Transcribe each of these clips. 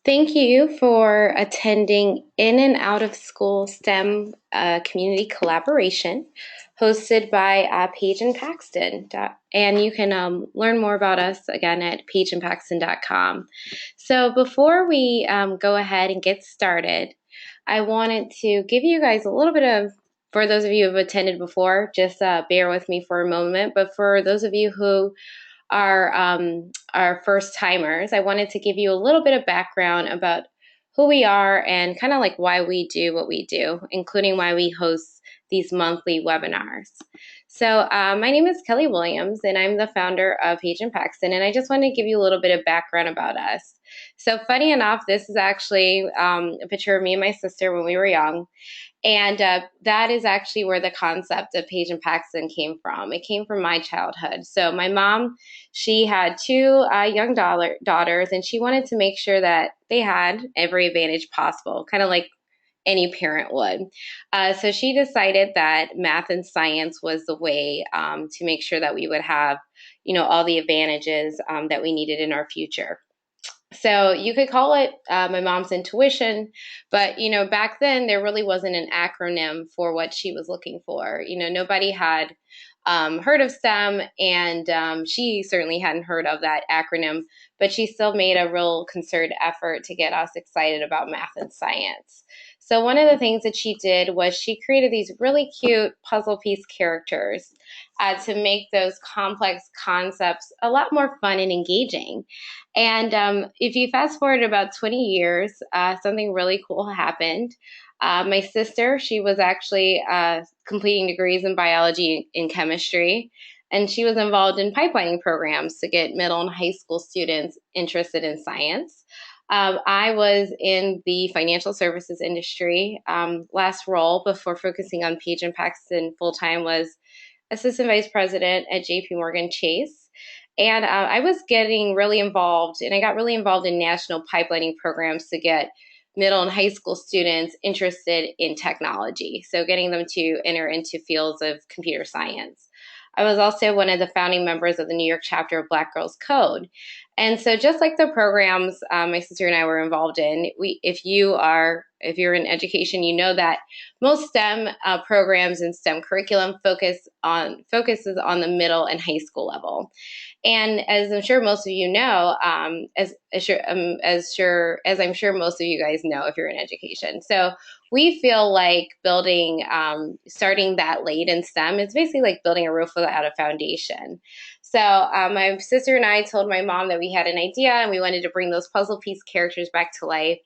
Thank you for attending In and Out of School STEM community collaboration hosted by Paige and Paxton. And you can learn more about us again at paigeandpaxton.com. So before we go ahead and get started, I wanted to give you guys a little bit of, for those of you who have attended before, just bear with me for a moment, but for those of you who our first timers, I wanted to give you a little bit of background about who we are and kind of like why we do what we do, including why we host these monthly webinars. So my name is Kelly Williams, and I'm the founder of Paige and Paxton, and I just want to give you a little bit of background about us. So funny enough, this is actually a picture of me and my sister when we were young. And that is actually where the concept of Paige and Paxton came from. It came from my childhood. So my mom, she had two young daughters, and she wanted to make sure that they had every advantage possible, kind of like any parent would. So she decided that math and science was the way to make sure that we would have, all the advantages that we needed in our future. So you could call it my mom's intuition, but back then there really wasn't an acronym for what she was looking for. Nobody had heard of STEM, and she certainly hadn't heard of that acronym, but she still made a real concerted effort to get us excited about math and science. So one of the things that she did was she created these really cute puzzle piece characters to make those complex concepts a lot more fun and engaging. And if you fast forward about 20 years, something really cool happened. My sister, she was actually completing degrees in biology and chemistry, and she was involved in pipelining programs to get middle and high school students interested in science. I was in the financial services industry. Last role before focusing on Paige and Paxton full-time was assistant vice president at JP Morgan Chase. And I was getting really involved, and I got really involved in national pipelining programs to get middle and high school students interested in technology, so getting them to enter into fields of computer science. I was also one of the founding members of the New York chapter of Black Girls Code. And so just like the programs my sister and I were involved in, if you're in education, you know that most STEM programs and STEM curriculum focuses on the middle and high school level. And as I'm sure most of you know, as I'm sure most of you guys know if you're in education. So we feel like starting that late in STEM is basically like building a roof without a foundation. So my sister and I told my mom that we had an idea and we wanted to bring those puzzle piece characters back to life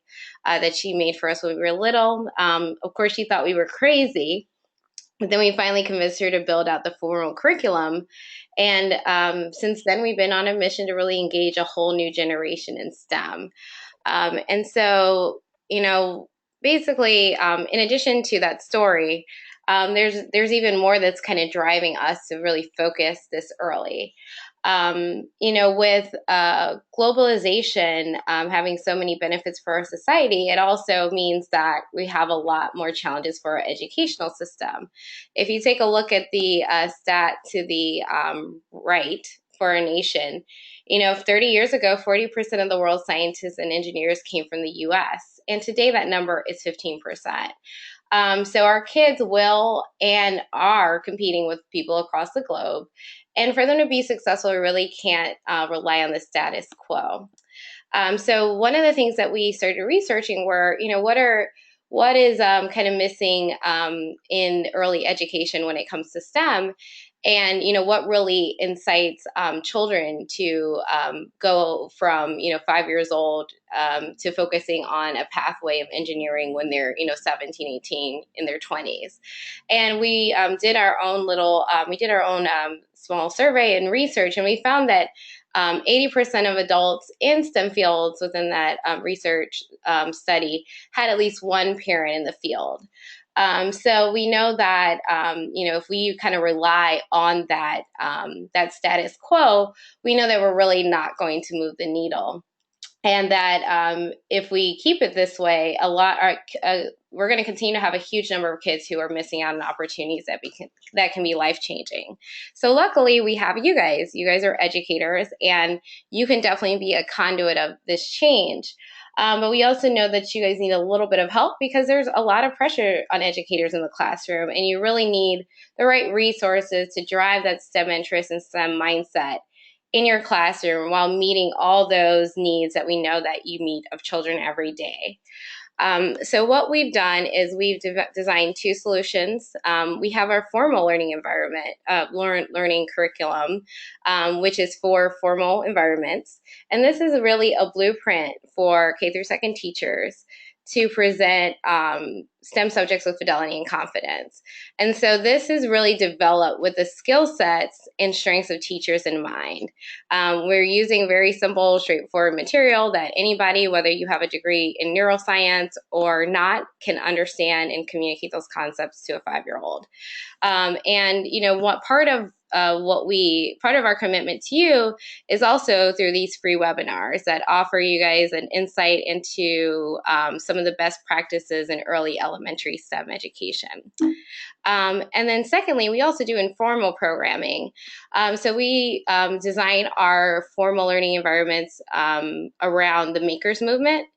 that she made for us when we were little. Of course, she thought we were crazy, but then we finally convinced her to build out the formal curriculum. And since then, we've been on a mission to really engage a whole new generation in STEM. And so, basically, in addition to that story, there's even more that's kind of driving us to really focus this early. With globalization having so many benefits for our society, it also means that we have a lot more challenges for our educational system. If you take a look at the stat to the right for our nation, 30 years ago, 40% of the world's scientists and engineers came from the US, and today that number is 15%. So our kids will and are competing with people across the globe. And for them to be successful, we really can't rely on the status quo. So one of the things that we started researching were, what is kind of missing in early education when it comes to STEM, and what really incites children to go from 5 years old to focusing on a pathway of engineering when they're 17, 18, in their 20s. And we did our own small survey and research, and we found that 80% of adults in STEM fields within that research study had at least one parent in the field. So we know that, if we kind of rely on that status quo, we know that we're really not going to move the needle. and that if we keep it this way, we're going to continue to have a huge number of kids who are missing out on opportunities that can be life changing. So luckily, we have you guys. You guys are educators, and you can definitely be a conduit of this change. But we also know that you guys need a little bit of help because there's a lot of pressure on educators in the classroom, and you really need the right resources to drive that STEM interest and STEM mindset in your classroom while meeting all those needs that we know that you meet of children every day. So what we've done is we've designed two solutions. We have our formal learning environment, learning curriculum, which is for formal environments. And this is really a blueprint for K through second teachers to present STEM subjects with fidelity and confidence. And so this is really developed with the skill sets and strengths of teachers in mind. We're using very simple, straightforward material that anybody, whether you have a degree in neuroscience or not, can understand and communicate those concepts to a 5-year-old. And what part of our commitment to you is also through these free webinars that offer you guys an insight into some of the best practices in early elementary STEM education. And then secondly, we also do informal programming. So we design our formal learning environments around the makers movement.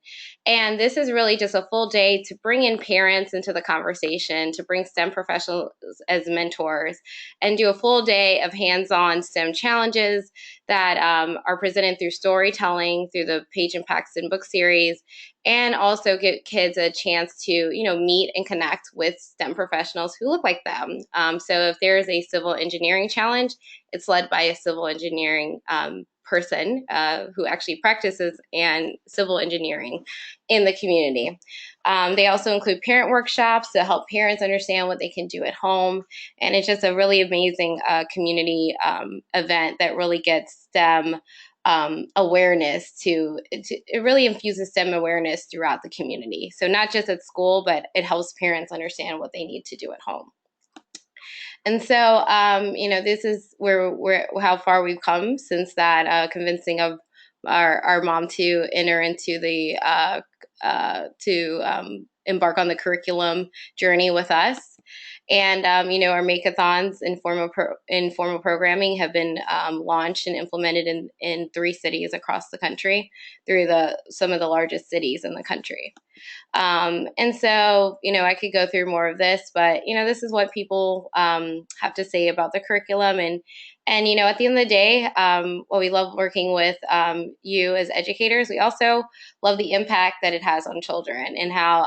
And this is really just a full day to bring in parents into the conversation, to bring STEM professionals as mentors, and do a full day of hands-on STEM challenges that are presented through storytelling, through the Paige and Paxton book series, and also give kids a chance to, meet and connect with STEM professionals who look like them. So if there is a civil engineering challenge, it's led by a civil engineering person who actually practices and civil engineering in the community. They also include parent workshops to help parents understand what they can do at home. And it's just a really amazing community event that really gets STEM awareness it really infuses STEM awareness throughout the community. So not just at school, but it helps parents understand what they need to do at home. And so, this is how far we've come since that convincing of our mom to enter into to embark on the curriculum journey with us. And, our make-a-thons in formal programming have been launched and implemented in 3 cities across the country through some of the largest cities in the country. And so, I could go through more of this, but, this is what people have to say about the curriculum. And at the end of the day, while we love working with you as educators, we also love the impact that it has on children and how,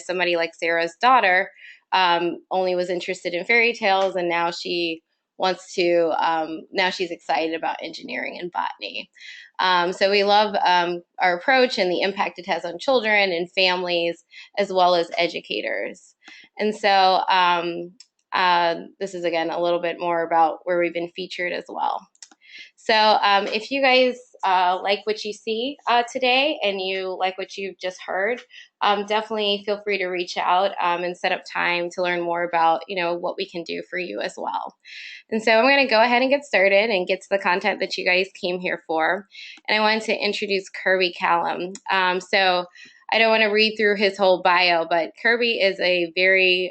somebody like Sarah's daughter only was interested in fairy tales, and now she wants to, now she's excited about engineering and botany. So we love our approach and the impact it has on children and families, as well as educators. And so this is, again, a little bit more about where we've been featured as well. So if you guys like what you see today and you like what you've just heard, definitely feel free to reach out and set up time to learn more about, what we can do for you as well. And so I'm going to go ahead and get started and get to the content that you guys came here for. And I wanted to introduce Kirby Callam. So I don't want to read through his whole bio, but Kirby is a very,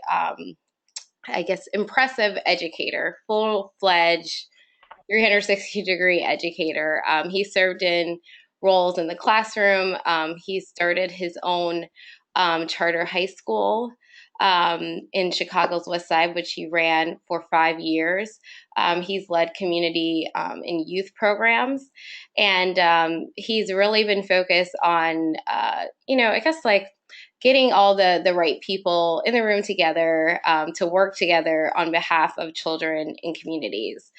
impressive educator, full-fledged 360-degree educator. He served in roles in the classroom. He started his own charter high school in Chicago's West Side, which he ran for 5 years. He's led community and youth programs, and he's really been focused on, getting all the right people in the room together to work together on behalf of children in communities.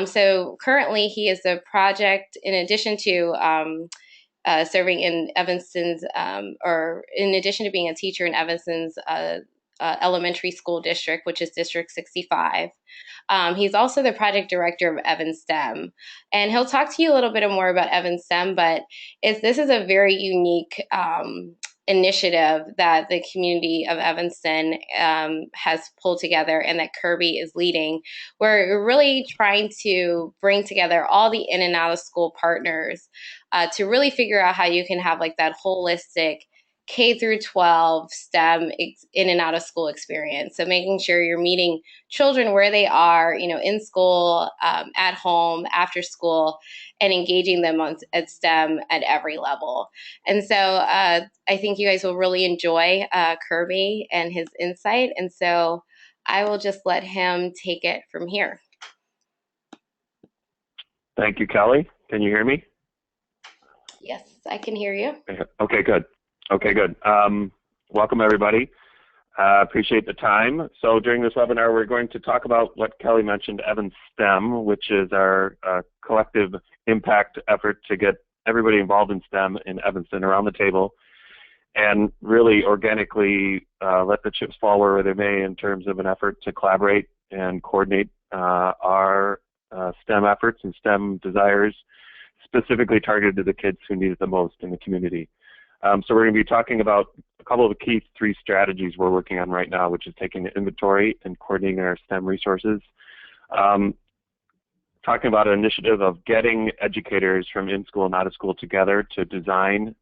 So currently he is a project, in addition to serving in Evanston's, or in addition to being a teacher in Evanston's elementary school district, which is District 65. He's also the project director of EvanSTEM. And he'll talk to you a little bit more about EvanSTEM, but this is a very unique initiative that the community of Evanston has pulled together and that Kirby is leading. We're really trying to bring together all the in and out of school partners to really figure out how you can have like that holistic K through 12 STEM in and out of school experience. So making sure you're meeting children where they are, you know, in school, at home, after school, and engaging them at STEM at every level. And so I think you guys will really enjoy Kirby and his insight. And so I will just let him take it from here. Thank you, Kelly. Can you hear me? Yes, I can hear you. Okay, good. Okay, good. Welcome, everybody. Appreciate the time. So during this webinar, we're going to talk about what Kelly mentioned, EvanSTEM, which is our collective impact effort to get everybody involved in STEM in Evanston around the table and really organically let the chips fall where they may in terms of an effort to collaborate and coordinate our STEM efforts and STEM desires specifically targeted to the kids who need it the most in the community. So we're going to be talking about a couple of the key 3 strategies we're working on right now, which is taking the inventory and coordinating our STEM resources. Talking about an initiative of getting educators from in-school and out-of-school together to design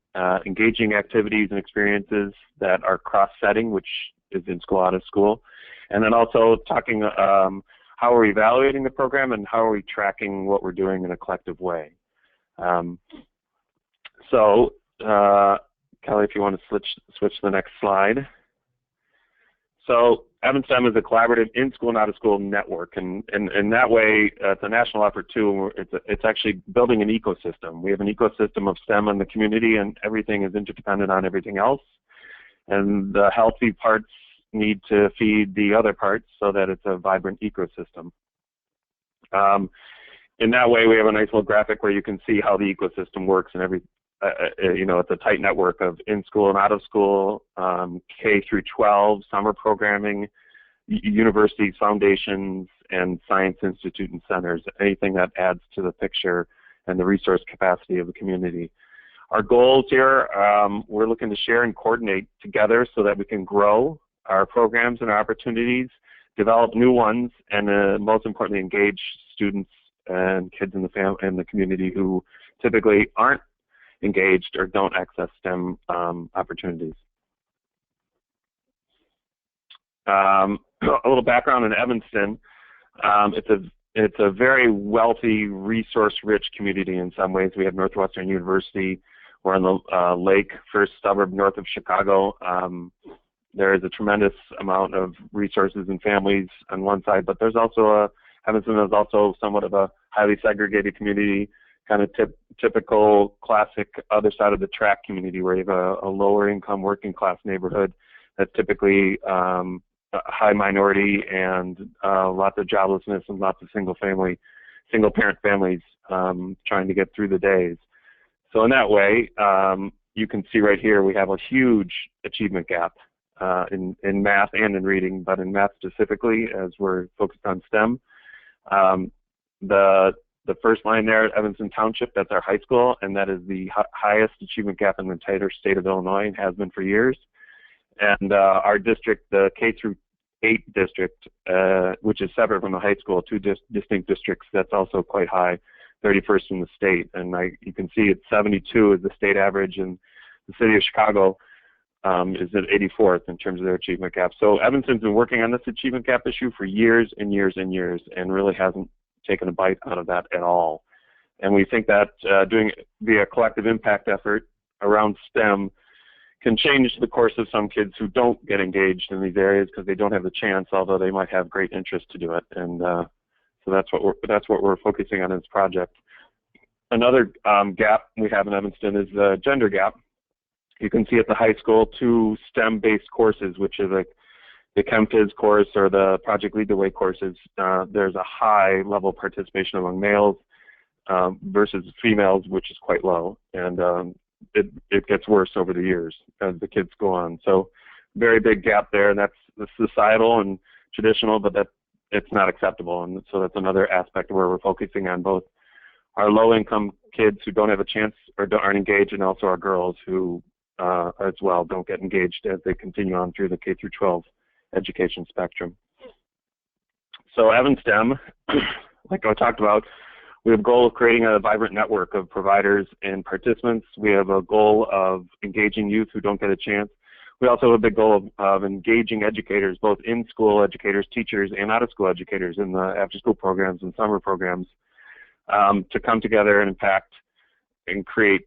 engaging activities and experiences that are cross-setting, which is in-school, out-of-school. And then also talking how are we evaluating the program and how are we tracking what we're doing in a collective way. Kelly, if you want to switch to the next slide. So EvanSTEM is a collaborative in-school and out-of-school network, and in that way, it's a national effort too. It's actually building an ecosystem. We have an ecosystem of STEM in the community, and everything is interdependent on everything else. And the healthy parts need to feed the other parts so that it's a vibrant ecosystem. In that way, we have a nice little graphic where you can see how the ecosystem works and you know, it's a tight network of in-school and out-of-school, K through 12, summer programming, universities, foundations, and science institute and centers, anything that adds to the picture and the resource capacity of the community. Our goals here, we're looking to share and coordinate together so that we can grow our programs and our opportunities, develop new ones, and most importantly, engage students and kids in the community who typically aren't engaged or don't access STEM opportunities. A little background in Evanston. It's a very wealthy, resource-rich community in some ways. We have Northwestern University. We're on the lake, first suburb north of Chicago. There is a tremendous amount of resources and families on one side, but there's also Evanston is also somewhat of a highly segregated community, kind of typical classic other side of the track community where you have a lower income working class neighborhood that's typically high minority and lots of joblessness and lots of single parent families trying to get through the days. So in that way, you can see right here we have a huge achievement gap in math and in reading, but in math specifically as we're focused on STEM. The first line there at Evanston Township, that's our high school, and that is the highest achievement gap in the entire state of Illinois and has been for years. And our district, the K through 8 district, which is separate from the high school, 2 distinct districts, that's also quite high, 31st in the state. And you can see it's 72 is the state average, and the city of Chicago is at 84th in terms of their achievement gap. So Evanston's been working on this achievement gap issue for years and years and years and really hasn't taken a bite out of that at all. And we think that doing it via a collective impact effort around STEM can change the course of some kids who don't get engaged in these areas because they don't have the chance, although they might have great interest to do it. And so that's what we're focusing on in this project. Another gap we have in Evanston is the gender gap. You can see at the high school 2 STEM-based courses, which is like the ChemPhys course or the Project Lead the Way courses. There's a high level participation among males versus females, which is quite low, and it gets worse over the years as the kids go on. So very big gap there, and that's the societal and traditional, but it's not acceptable. And so that's another aspect where we're focusing on both our low-income kids who don't have a chance or aren't engaged, and also our girls who as well, don't get engaged as they continue on through the K through 12 education spectrum. So EvanSTEM, like I talked about, we have a goal of creating a vibrant network of providers and participants. We have a goal of engaging youth who don't get a chance. We also have a big goal of engaging educators, both in-school educators, teachers, and out-of-school educators in the after-school programs and summer programs, to come together and impact and create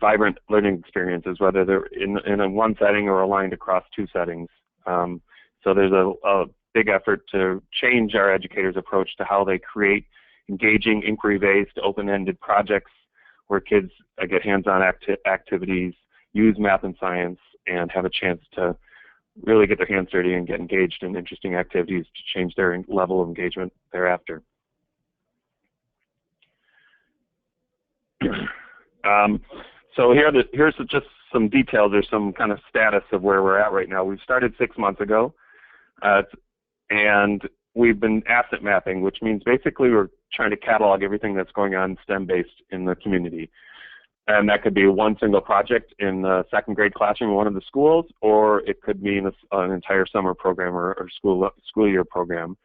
vibrant learning experiences, whether they're in one setting or aligned across two settings. So there's a big effort to change our educators' approach to how they create engaging, inquiry-based, open-ended projects where kids get hands-on activities, use math and science, and have a chance to really get their hands dirty and get engaged in interesting activities to change their level of engagement thereafter. So here's just some details or some kind of status of where we're at right now. We've started 6 months ago, and we've been asset mapping, which means basically we're trying to catalog everything that's going on STEM-based in the community. And that could be one single project in the second grade classroom in one of the schools, or it could mean an entire summer program or school year program.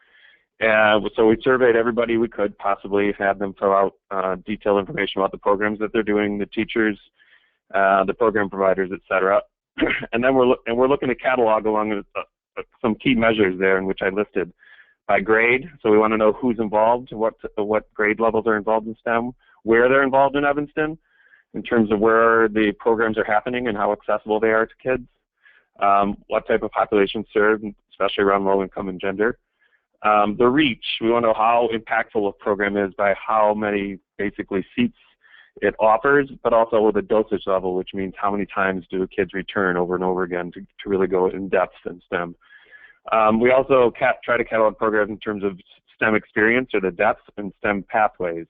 So we surveyed everybody we could possibly, had them fill out detailed information about the programs that they're doing, the teachers, the program providers, et cetera. And then we're looking to catalog along some key measures there in which I listed by grade. So we want to know who's involved, what grade levels are involved in STEM, where they're involved in EvanSTEM, in terms of where the programs are happening and how accessible they are to kids, what type of population served, especially around low income and gender. The reach, we want to know how impactful a program is by how many basically seats it offers, but also with a dosage level, which means how many times do kids return over and over again to really go in depth in STEM. We also try to catalog programs in terms of STEM experience or the depth and STEM pathways.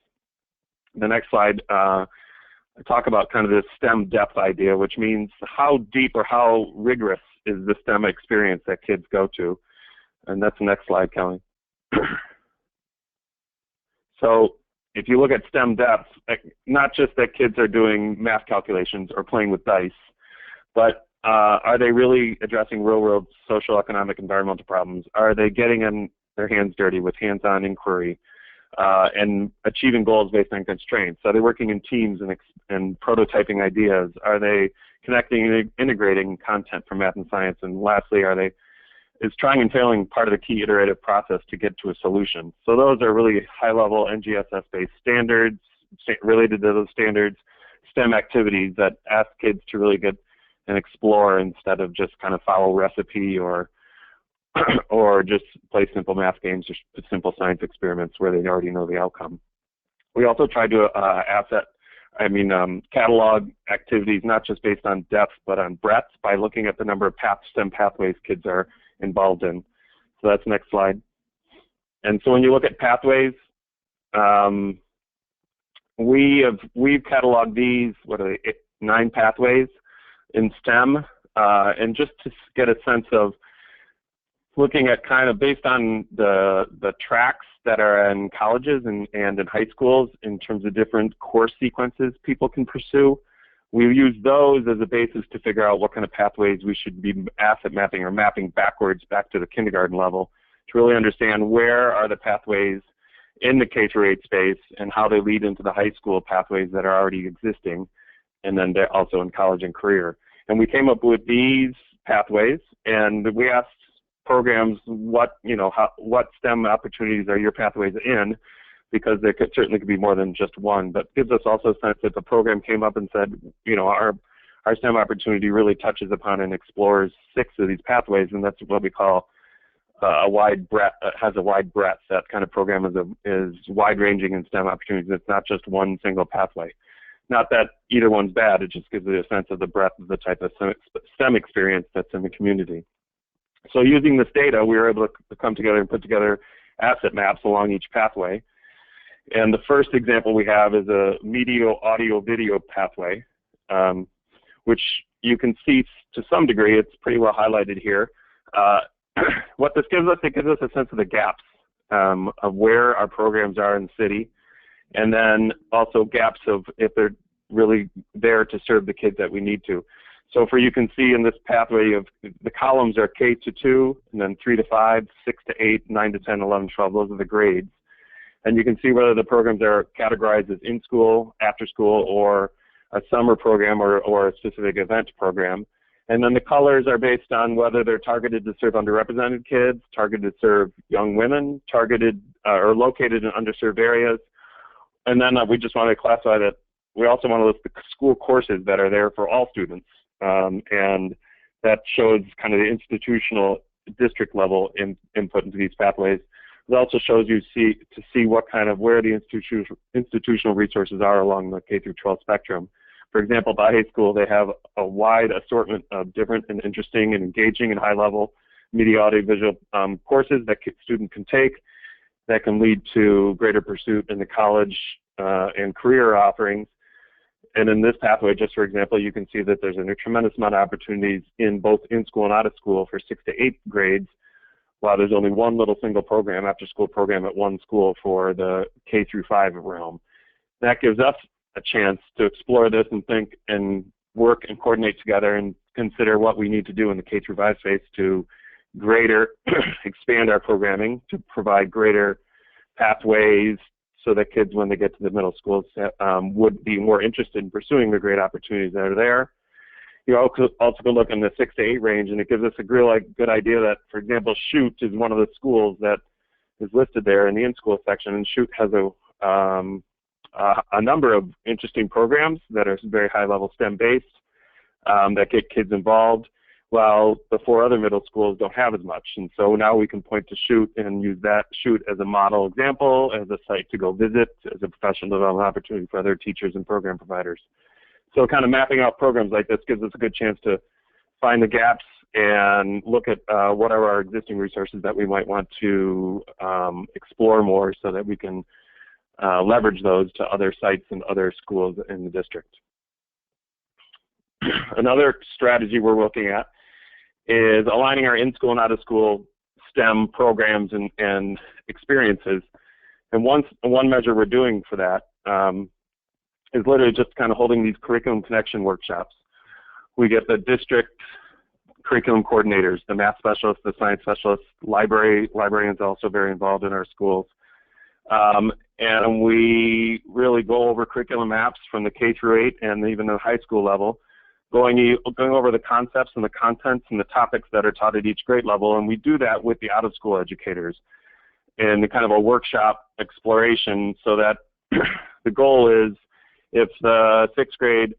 The next slide, I talk about kind of this STEM depth idea, which means how deep or how rigorous is the STEM experience that kids go to. And that's the next slide, Kelly. So if you look at STEM depth, not just that kids are doing math calculations or playing with dice, but are they really addressing real-world social, economic, environmental problems? Are they getting their hands dirty with hands-on inquiry and achieving goals based on constraints? Are they working in teams and prototyping ideas? Are they connecting and integrating content from math and science? And lastly, is trying and failing part of the key iterative process to get to a solution? So those are really high-level NGSS-based standards, related to those standards, STEM activities that ask kids to really get and explore instead of just kind of follow recipe or just play simple math games or simple science experiments where they already know the outcome. We also try to catalog activities not just based on depth but on breadth by looking at the number of STEM pathways kids are involved in. So that's next slide. And so when you look at pathways, we've cataloged these, 9 pathways in STEM, and just to get a sense of looking at kind of based on the tracks that are in colleges and in high schools in terms of different course sequences people can pursue. We use those as a basis to figure out what kind of pathways we should be asset mapping or mapping backwards back to the kindergarten level to really understand where are the pathways in the K-8 space and how they lead into the high school pathways that are already existing, and then they're also in college and career. And we came up with these pathways, and we asked programs what STEM opportunities are your pathways in, because there certainly could be more than just one, but gives us also a sense that the program came up and said, our STEM opportunity really touches upon and explores 6 of these pathways, and that's what we call a wide breadth. Has a wide breadth. That kind of program is wide-ranging in STEM opportunities. It's not just one single pathway. Not that either one's bad. It just gives you a sense of the breadth of the type of STEM experience that's in the community. So using this data, we were able to come together and put together asset maps along each pathway. And the first example we have is a media, audio, video pathway, which you can see to some degree. It's pretty well highlighted here. What this gives us, it gives us a sense of the gaps of where our programs are in the city, and then also gaps of if they're really there to serve the kids that we need to. So for you can see in this pathway of the columns are K to 2, and then 3 to 5, 6 to 8, 9 to 10, 11, 12. Those are the grades. And you can see whether the programs are categorized as in-school, after-school, or a summer program or a specific event program. And then the colors are based on whether they're targeted to serve underrepresented kids, targeted to serve young women, targeted or located in underserved areas. And then we just want to classify that we also want to list the school courses that are there for all students. And that shows kind of the institutional district level input into these pathways. It also shows you to see what kind of where the institutional resources are along the K through 12 spectrum. For example, by high school, they have a wide assortment of different and interesting and engaging and high-level media, audio, visual courses that students can take that can lead to greater pursuit in the college and career offerings. And in this pathway, just for example, you can see that there's a tremendous amount of opportunities in both in-school and out-of-school for 6th to 8th grades, while there's only one little single program, after-school program at one school for the K through 5 realm. That gives us a chance to explore this and think and work and coordinate together and consider what we need to do in the K through 5 space to greater expand our programming, to provide greater pathways so that kids, when they get to the middle schools, would be more interested in pursuing the great opportunities that are there. You also can look in the 6 to 8 range, and it gives us a real good idea that, for example, Shoot is one of the schools that is listed there in the in-school section, and Shoot has a number of interesting programs that are very high-level STEM-based that get kids involved, while the 4 other middle schools don't have as much. And so now we can point to Shoot and use that Shoot as a model example, as a site to go visit, as a professional development opportunity for other teachers and program providers. So kind of mapping out programs like this gives us a good chance to find the gaps and look at what are our existing resources that we might want to explore more so that we can leverage those to other sites and other schools in the district. Another strategy we're looking at is aligning our in-school and out-of-school STEM programs and experiences. And one measure we're doing for that is literally just kind of holding these curriculum connection workshops. We get the district curriculum coordinators, the math specialists, the science specialists, librarians also very involved in our schools. And we really go over curriculum maps from the K through 8 and even the high school level, going over the concepts and the contents and the topics that are taught at each grade level, and we do that with the out-of-school educators in kind of a workshop exploration, so that the goal is if the 6th grade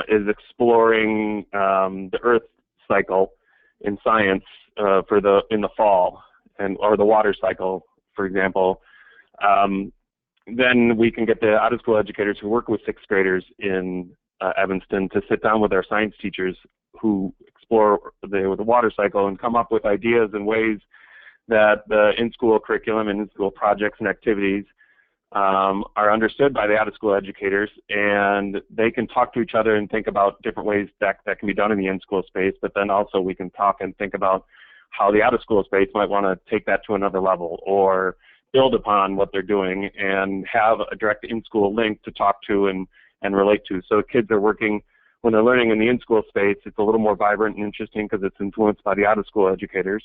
is exploring the Earth cycle in science in the fall, or the water cycle, for example, then we can get the out-of-school educators who work with 6th graders in EvanSTEM to sit down with our science teachers who explore the water cycle and come up with ideas and ways that the in-school curriculum and in-school projects and activities are understood by the out-of-school educators, and they can talk to each other and think about different ways that can be done in the in-school space, but then also we can talk and think about how the out-of-school space might want to take that to another level or build upon what they're doing and have a direct in-school link to talk to and relate to. So kids are working, when they're learning in the in-school space, it's a little more vibrant and interesting because it's influenced by the out-of-school educators.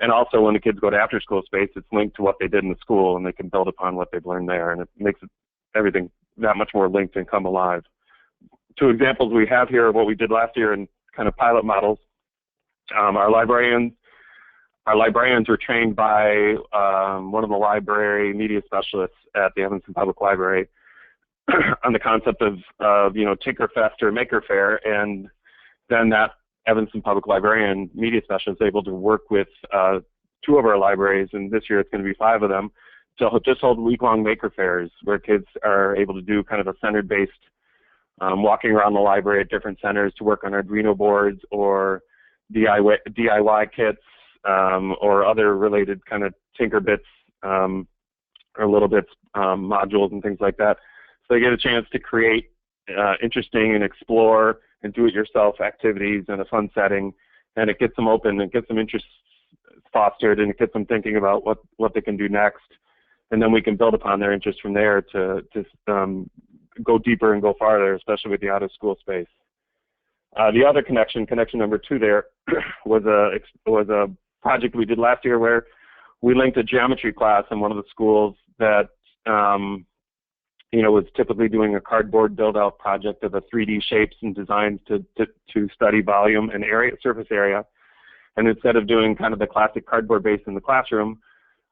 And also when the kids go to after-school space, it's linked to what they did in the school, and they can build upon what they've learned there, and it makes everything that much more linked and come alive. 2 examples we have here of what we did last year in kind of pilot models. Our librarians were trained by one of the library media specialists at the Evanston Public Library on the concept of Tinkerfest or Maker Faire, and then that Evanston Public Librarian media specialist is able to work with 2 of our libraries, and this year it's going to be 5 of them, to just hold week-long Maker Fairs where kids are able to do kind of a center-based walking around the library at different centers to work on Arduino boards or DIY kits or other related kind of Tinker bits or little bits modules and things like that. So they get a chance to create interesting and explore and do-it-yourself activities in a fun setting, and it gets them open, it gets them interest fostered, and it gets them thinking about what they can do next, and then we can build upon their interest from there to go deeper and go farther, especially with the out-of-school space. The other connection number 2 there, was a project we did last year where we linked a geometry class in one of the schools that was typically doing a cardboard build-out project of the 3D shapes and designs to study volume and surface area. And instead of doing kind of the classic cardboard base in the classroom,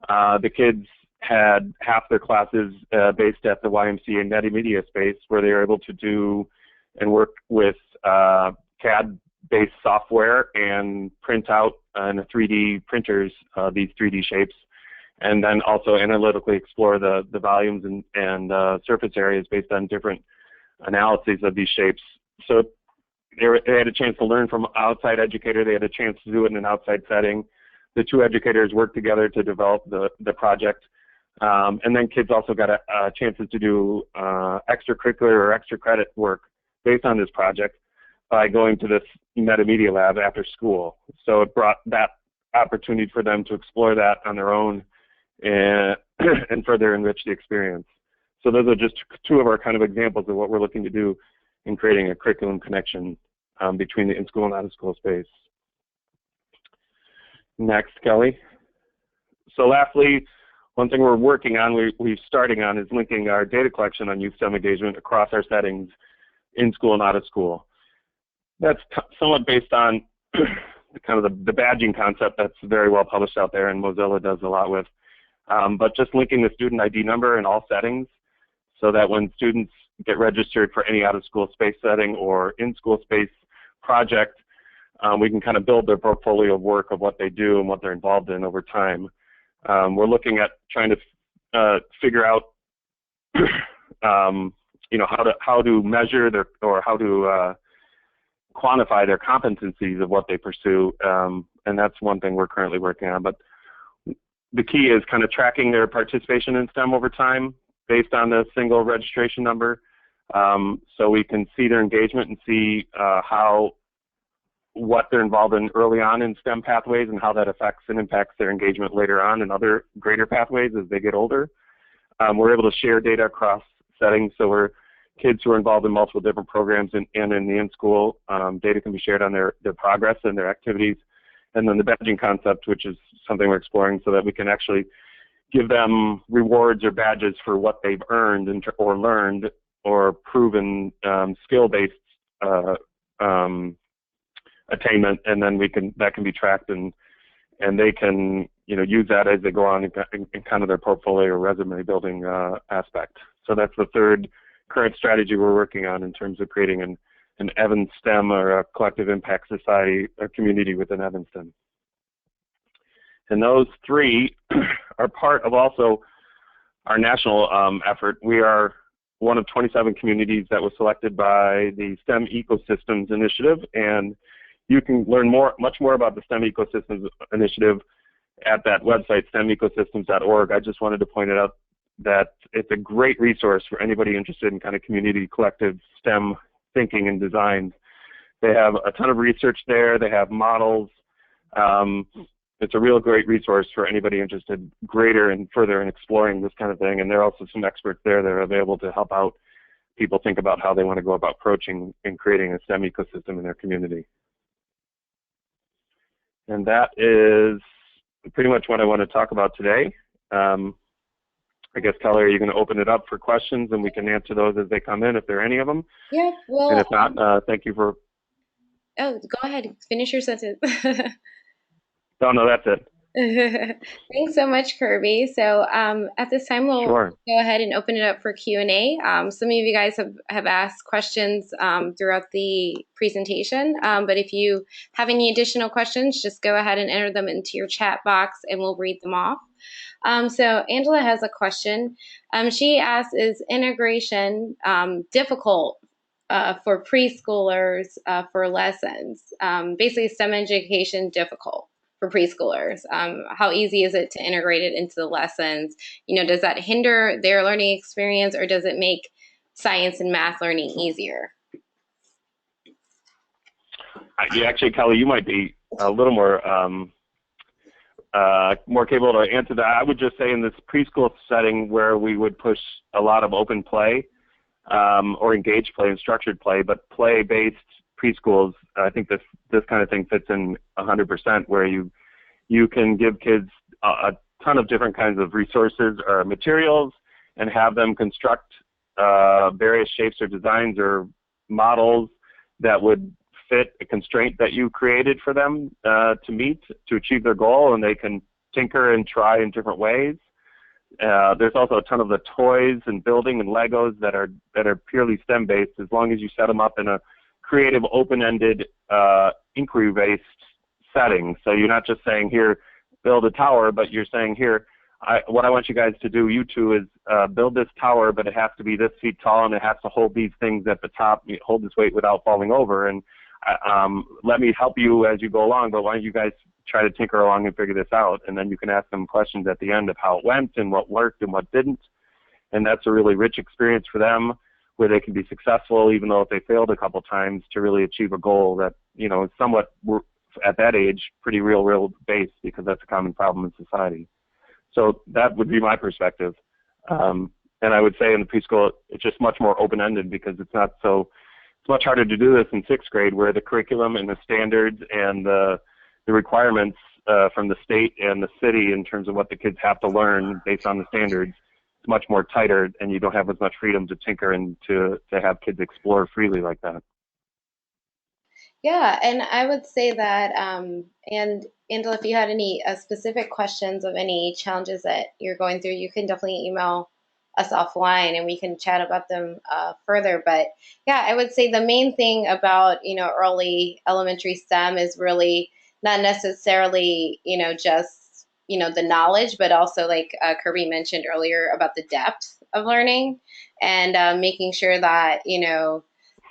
the kids had half their classes based at the YMCA Multimedia space, where they were able to do and work with CAD-based software and print out in a 3D printers these 3D shapes, and then also analytically explore the volumes and surface areas based on different analyses of these shapes. So they had a chance to learn from an outside educator. They had a chance to do it in an outside setting. The 2 educators worked together to develop the project. And then kids also got chances to do extracurricular or extra credit work based on this project by going to this metamedia lab after school. So it brought that opportunity for them to explore that on their own and further enrich the experience. So those are just 2 of our kind of examples of what we're looking to do in creating a curriculum connection between the in-school and out-of-school space. Next, Kelly. So lastly, one thing we're working on, we're starting on, is linking our data collection on youth STEM engagement across our settings in school and out of school. That's somewhat based on kind of the badging concept that's very well published out there, and Mozilla does a lot with. But just linking the student ID number in all settings, so that when students get registered for any out-of-school space setting or in-school space project, we can kind of build their portfolio of work of what they do and what they're involved in over time. We're looking at trying to figure out, how to measure their, or how to quantify their competencies of what they pursue, and that's one thing we're currently working on. But the key is kind of tracking their participation in STEM over time based on the single registration number, so we can see their engagement and see what they're involved in early on in STEM pathways and how that affects and impacts their engagement later on in other greater pathways as they get older. We're able to share data across settings, so we're kids who are involved in multiple different programs and in the in-school, data can be shared on their progress and their activities. And then the badging concept, which is something we're exploring, so that we can actually give them rewards or badges for what they've earned or learned or proven skill-based attainment, and then that can be tracked, and they can use that as they go on in kind of their portfolio or resume building aspect. So that's the third current strategy we're working on in terms of creating an EvanSTEM, or a collective impact society, a community within EvanSTEM. And those 3 are part of also our national effort. We are one of 27 communities that was selected by the STEM Ecosystems Initiative, and you can learn much more about the STEM Ecosystems Initiative at that website, stemecosystems.org. I just wanted to point it out that it's a great resource for anybody interested in kind of community collective STEM thinking and design. They have a ton of research there. They have models. It's a real great resource for anybody interested greater and further in exploring this kind of thing. And there are also some experts there that are available to help out people think about how they want to go about approaching and creating a STEM ecosystem in their community. And that is pretty much what I want to talk about today. I guess, Kelly, are you going to open it up for questions, and we can answer those as they come in, if there are any of them? Yeah, well. And if not, thank you for. Oh, go ahead. Finish your sentence. No, that's it. Thanks so much, Kirby. So at this time, we'll Sure. go ahead and open it up for Q&A. Some of you guys have asked questions throughout the presentation, but if you have any additional questions, just go ahead and enter them into your chat box, and we'll read them off. So Angela has a question. She asks, is integration difficult for preschoolers for lessons? Basically, STEM education difficult for preschoolers? How easy is it to integrate it into the lessons? Does that hinder their learning experience, or does it make science and math learning easier? Actually, Kelly, you might be a little more capable to answer that. I would just say in this preschool setting where we would push a lot of open play, or engaged play and structured play, but play-based preschools. I think this kind of thing fits in 100%, where you can give kids a ton of different kinds of resources or materials and have them construct various shapes or designs or models that would fit a constraint that you created for them to achieve their goal, and they can tinker and try in different ways. There's also a ton of the toys and building and Legos that are purely STEM based, as long as you set them up in a creative, open-ended, inquiry-based setting. So you're not just saying, here, build a tower, but you're saying, here, what I want you guys to do, you two, is build this tower, but it has to be this feet tall, and it has to hold these things at the top, hold this weight without falling over, and let me help you as you go along, but why don't you guys try to tinker along and figure this out, and then you can ask them questions at the end of how it went and what worked and what didn't, and that's a really rich experience for them, where they can be successful even though if they failed a couple times, to really achieve a goal that, you know, is somewhat, at that age, pretty real based, because that's a common problem in society. So that would be my perspective. And I would say in the preschool, it's just much more open-ended, because it's much harder to do this in 6th grade, where the curriculum and the standards and the requirements from the state and the city in terms of what the kids have to learn based on the standards, it's much more tighter, and you don't have as much freedom to tinker and to have kids explore freely like that. Yeah, and I would say that, and Angela, if you had any specific questions of any challenges that you're going through, you can definitely email us offline and we can chat about them further. But yeah, I would say the main thing about, you know, early elementary STEM is really not necessarily, you know, just, you know, the knowledge, but also, like Kirby mentioned earlier, about the depth of learning, and making sure that, you know,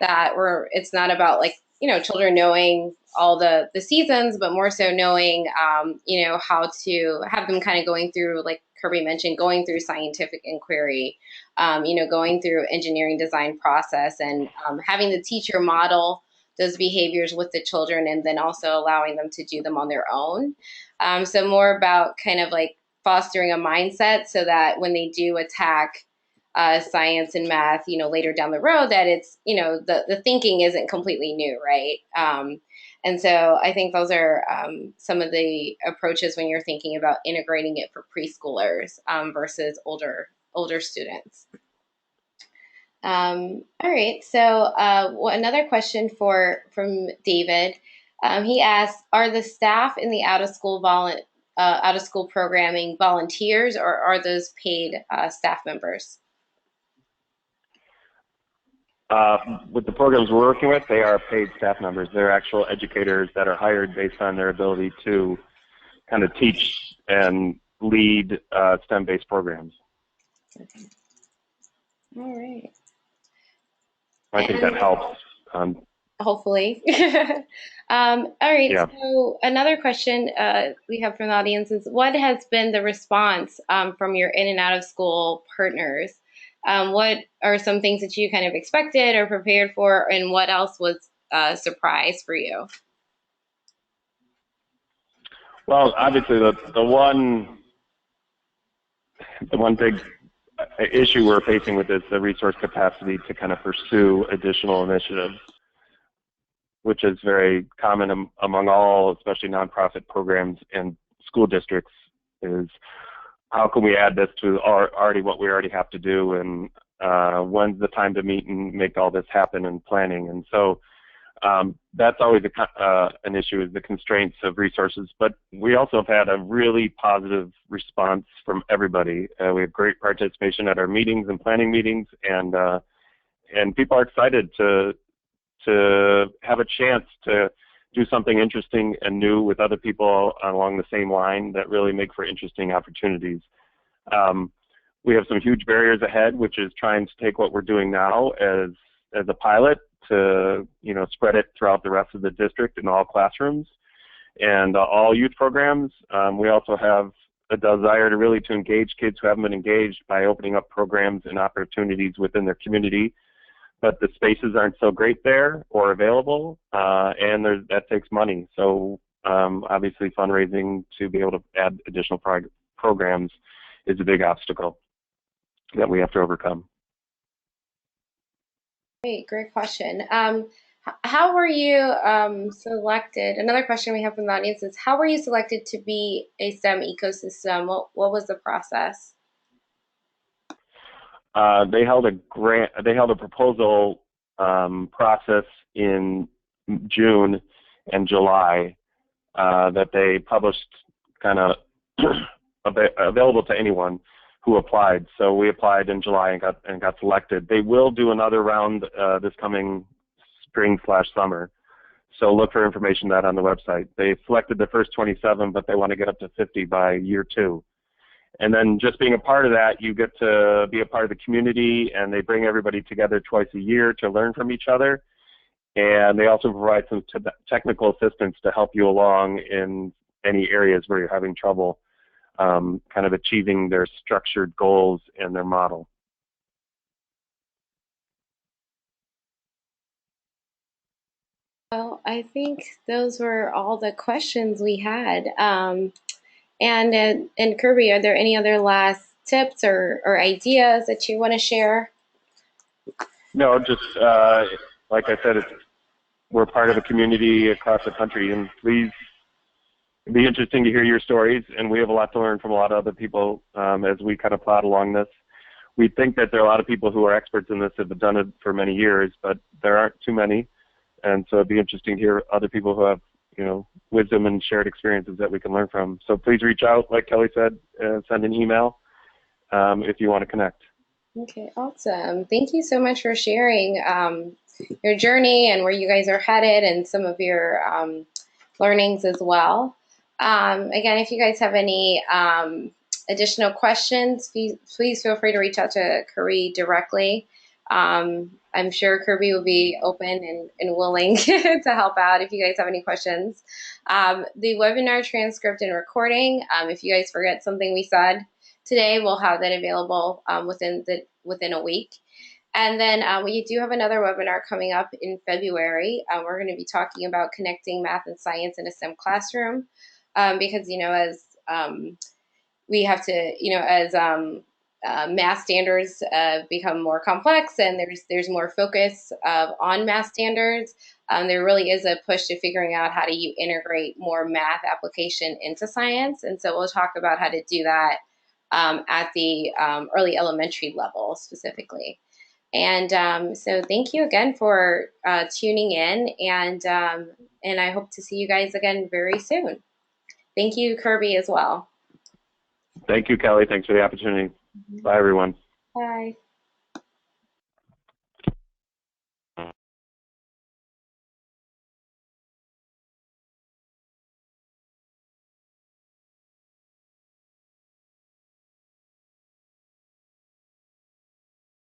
that it's not about, like, you know, children knowing all the seasons, but more so knowing, you know, how to have them kind of going through, like Kirby mentioned, going through scientific inquiry, you know, going through engineering design process, and having the teacher model those behaviors with the children, and then also allowing them to do them on their own. So more about kind of like fostering a mindset so that when they do attack science and math, you know, later down the road, that it's, you know, the thinking isn't completely new, right? And so I think those are some of the approaches when you're thinking about integrating it for preschoolers versus older students. All right, so another question from David. He asked, are the staff in the out of school programming volunteers, or are those paid staff members? With the programs we're working with, they are paid staff members. They're actual educators that are hired based on their ability to kind of teach and lead STEM-based programs. Okay. All right. I think that helps. Hopefully. All right. Yeah. So another question we have from the audience is, what has been the response from your in and out of school partners? What are some things that you kind of expected or prepared for, and what else was a surprise for you? Well, obviously the one big issue we're facing with is the resource capacity to kind of pursue additional initiatives, which is very common among all, especially nonprofit programs and school districts, is how can we add this to what we already have to do, and when's the time to meet and make all this happen, and planning. And so that's always an issue, is the constraints of resources. But we also have had a really positive response from everybody. We have great participation at our meetings and planning meetings, and people are excited to have a chance to do something interesting and new with other people along the same line that really make for interesting opportunities. We have some huge barriers ahead, which is trying to take what we're doing now as a pilot to, you know, spread it throughout the rest of the district in all classrooms and all youth programs. We also have a desire to engage kids who haven't been engaged by opening up programs and opportunities within their community, but the spaces aren't so great there or available, and that takes money. So obviously fundraising to be able to add additional programs is a big obstacle that we have to overcome. Great question. How were you selected? Another question we have from the audience is, how were you selected to be a STEM ecosystem? What was the process? They held a grant. They held a proposal process in June and July that they published, kind of available to anyone who applied. So we applied in July and got selected. They will do another round this coming spring/summer. So look for information on that on the website. They selected the first 27, but they want to get up to 50 by year 2. And then just being a part of that, you get to be a part of the community, and they bring everybody together twice a year to learn from each other. And they also provide some technical assistance to help you along in any areas where you're having trouble kind of achieving their structured goals and their model. Well, I think those were all the questions we had. And Kirby, are there any other last tips or ideas that you want to share? No, just like I said, we're part of a community across the country, and please, it'd be interesting to hear your stories, and we have a lot to learn from a lot of other people as we kind of plod along this. We think that there are a lot of people who are experts in this, have done it for many years, but there aren't too many, and so it'd be interesting to hear other people who have, wisdom and shared experiences that we can learn from. So please reach out, like Kelly said, and send an email if you want to connect. Okay, awesome. Thank you so much for sharing your journey and where you guys are headed and some of your learnings as well. Again, if you guys have any additional questions, please feel free to reach out to Kirby directly. I'm sure Kirby will be open and willing to help out if you guys have any questions. The webinar transcript and recording, if you guys forget something we said today, we'll have that available within a week. And then we do have another webinar coming up in February. We're going to be talking about connecting math and science in a STEM classroom because, as we have to, as math standards become more complex and there's more focus on math standards, there really is a push to figuring out how do you integrate more math application into science. And so we'll talk about how to do that at the early elementary level specifically. And so thank you again for tuning in, and I hope to see you guys again very soon. Thank you, Kirby, as well. Thank you, Kelly. Thanks for the opportunity. Bye, everyone. Bye.